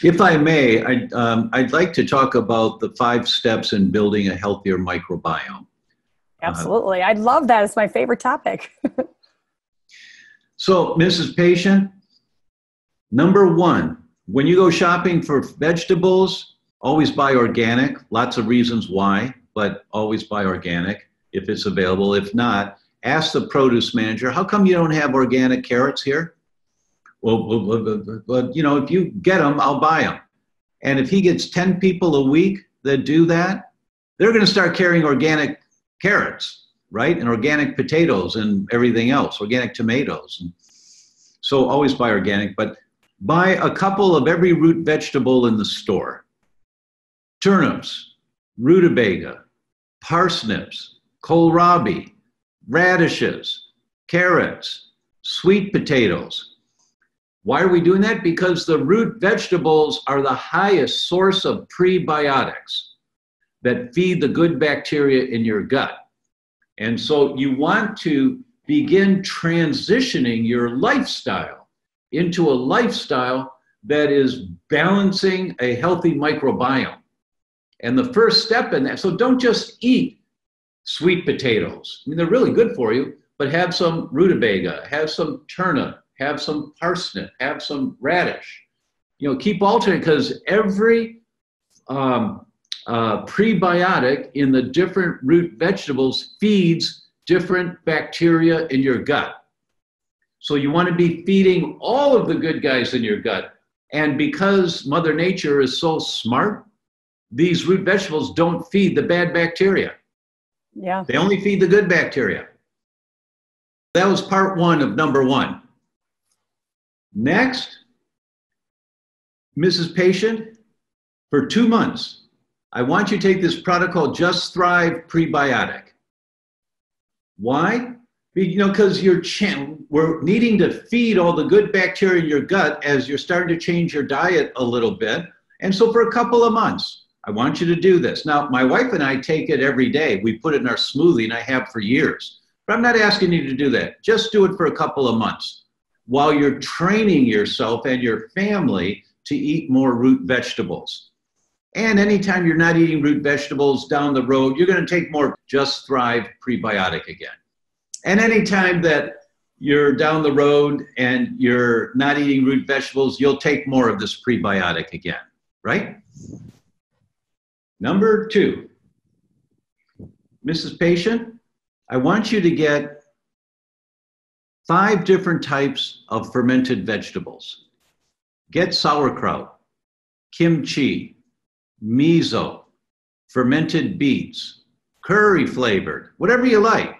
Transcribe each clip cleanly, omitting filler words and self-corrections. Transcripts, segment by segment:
If I may, I'd like to talk about the 5 steps in building a healthier microbiome. Absolutely. I'd love that. It's my favorite topic. So, Mrs. Patient, number 1, when you go shopping for vegetables, always buy organic. Lots of reasons why, but always buy organic if it's available. If not, ask the produce manager, how come you don't have organic carrots here? Well, you know, if you get them, I'll buy them. And if he gets 10 people a week that do that, they're going to start carrying organic carrots, right? And organic potatoes and everything else, organic tomatoes. And so always buy organic, but buy a couple of every root vegetable in the store. Turnips, rutabaga, parsnips, kohlrabi, radishes, carrots, sweet potatoes. Why are we doing that? Because the root vegetables are the highest source of prebiotics that feed the good bacteria in your gut. And so you want to begin transitioning your lifestyle into a lifestyle that is balancing a healthy microbiome. And the first step in that, so don't just eat sweet potatoes. I mean, they're really good for you, but have some rutabaga, have some turnip, have some parsnip, have some radish. You know, keep alternating, because every prebiotic in the different root vegetables feeds different bacteria in your gut. So you want to be feeding all of the good guys in your gut. And because Mother Nature is so smart, these root vegetables don't feed the bad bacteria. Yeah. They only feed the good bacteria. That was part 1 of number 1. Next, Mrs. Patient, for 2 months, I want you to take this product called Just Thrive Prebiotic. Why? You know, because we're needing to feed all the good bacteria in your gut as you're starting to change your diet a little bit. And so for a couple of months, I want you to do this. Now, my wife and I take it every day. We put it in our smoothie, and I have for years. But I'm not asking you to do that. Just do it for a couple of months while you're training yourself and your family to eat more root vegetables. And anytime you're not eating root vegetables down the road, you're going to take more Just Thrive Prebiotic again. And anytime that you're down the road and you're not eating root vegetables, you'll take more of this prebiotic again, right? Number 2, Mrs. Patient, I want you to get 5 different types of fermented vegetables. Get sauerkraut, kimchi, miso, fermented beets, curry flavored, whatever you like.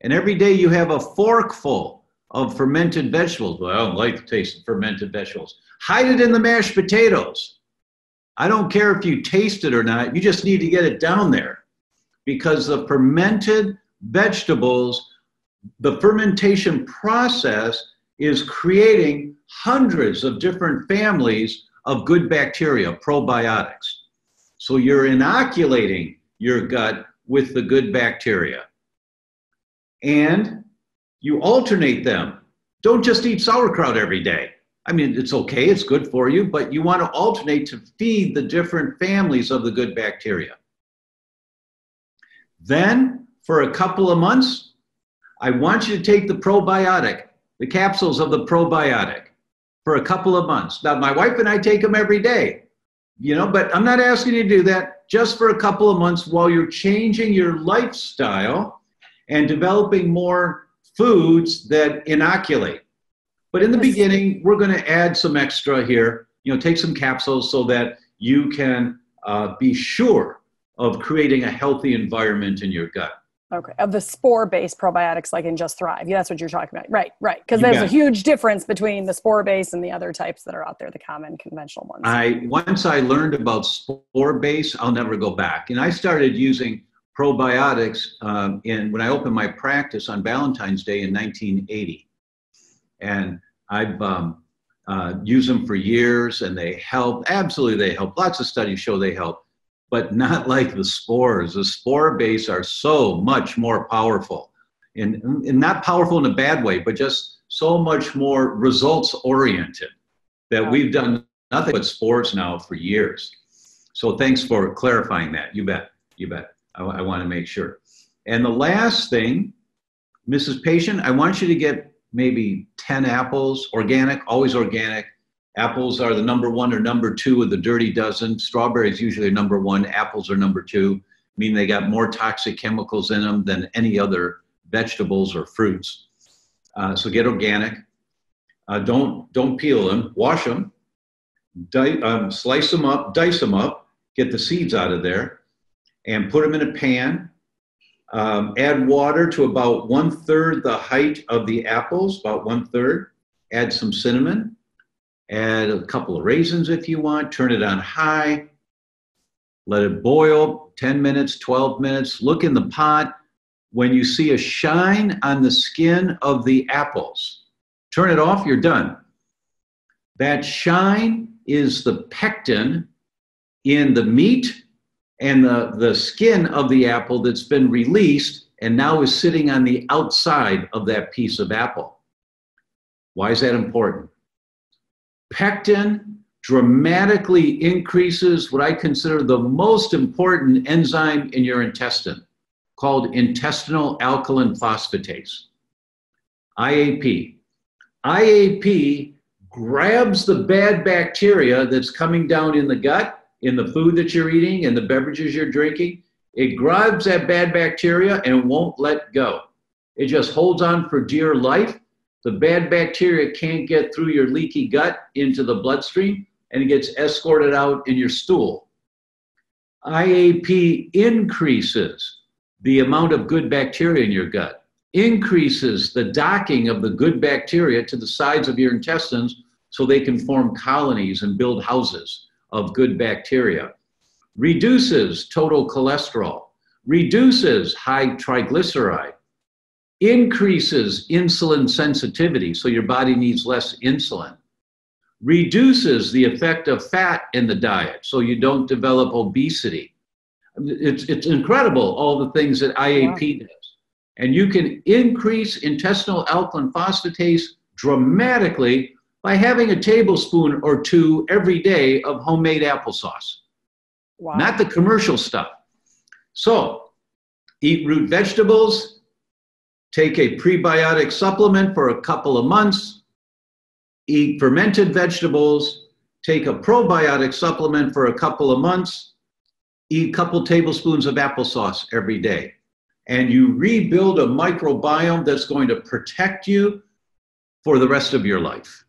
And every day you have a forkful of fermented vegetables. Well, I don't like the taste of fermented vegetables. Hide it in the mashed potatoes. I don't care if you taste it or not. You just need to get it down there, because the fermented vegetables, the fermentation process is creating hundreds of different families of good bacteria, probiotics. So you're inoculating your gut with the good bacteria. And you alternate them. Don't just eat sauerkraut every day. I mean, it's okay, it's good for you, but you want to alternate to feed the different families of the good bacteria. Then, for a couple of months, I want you to take the probiotic, the capsules of the probiotic, for a couple of months. Now, my wife and I take them every day, you know, but I'm not asking you to do that, just for a couple of months while you're changing your lifestyle and developing more foods that inoculate. But in the beginning, we're going to add some extra here, you know, take some capsules so that you can be sure of creating a healthy environment in your gut. Okay, of the spore-based probiotics like in Just Thrive. Yeah, that's what you're talking about. Right, right. Because there's a huge difference between the spore-based and the other types that are out there, the common conventional ones. Once I learned about spore-based, I'll never go back. And I started using probiotics when I opened my practice on Valentine's Day in 1980. And I've used them for years, and they help. Absolutely, they help. Lots of studies show they help, but not like the spores. The spore base are so much more powerful, and not powerful in a bad way, but just so much more results oriented that we've done nothing but sports now for years. So thanks for clarifying that. You bet. You bet. I want to make sure. And the last thing, Mrs. Patient, I want you to get maybe 10 apples, organic, always organic. Apples are the number 1 or number 2 of the dirty dozen. Strawberries usually are number 1. Apples are number 2, meaning they got more toxic chemicals in them than any other vegetables or fruits. So get organic. Don't peel them. Wash them. Slice them up. Dice them up. Get the seeds out of there, and put them in a pan. Add water to about 1/3 the height of the apples, about 1/3. Add some cinnamon. Add a couple of raisins if you want. Turn it on high. Let it boil 10 minutes, 12 minutes. Look in the pot. When you see a shine on the skin of the apples, turn it off, you're done. That shine is the pectin in the meat and the skin of the apple that's been released and now is sitting on the outside of that piece of apple. Why is that important? Pectin dramatically increases what I consider the most important enzyme in your intestine, called intestinal alkaline phosphatase, IAP. IAP grabs the bad bacteria that's coming down in the gut, in the food that you're eating, and the beverages you're drinking. It grabs that bad bacteria and won't let go. It just holds on for dear life. The bad bacteria can't get through your leaky gut into the bloodstream, and it gets escorted out in your stool. IAP increases the amount of good bacteria in your gut, increases the docking of the good bacteria to the sides of your intestines so they can form colonies and build houses of good bacteria, reduces total cholesterol, reduces high triglyceride, increases insulin sensitivity, so your body needs less insulin, reduces the effect of fat in the diet, so you don't develop obesity. It's incredible, all the things that IAP does. And you can increase intestinal alkaline phosphatase dramatically by having a tablespoon or 2 every day of homemade applesauce. Wow. Not the commercial stuff. So eat root vegetables, take a prebiotic supplement for a couple of months, eat fermented vegetables, take a probiotic supplement for a couple of months, eat a couple tablespoons of applesauce every day. And you rebuild a microbiome that's going to protect you for the rest of your life.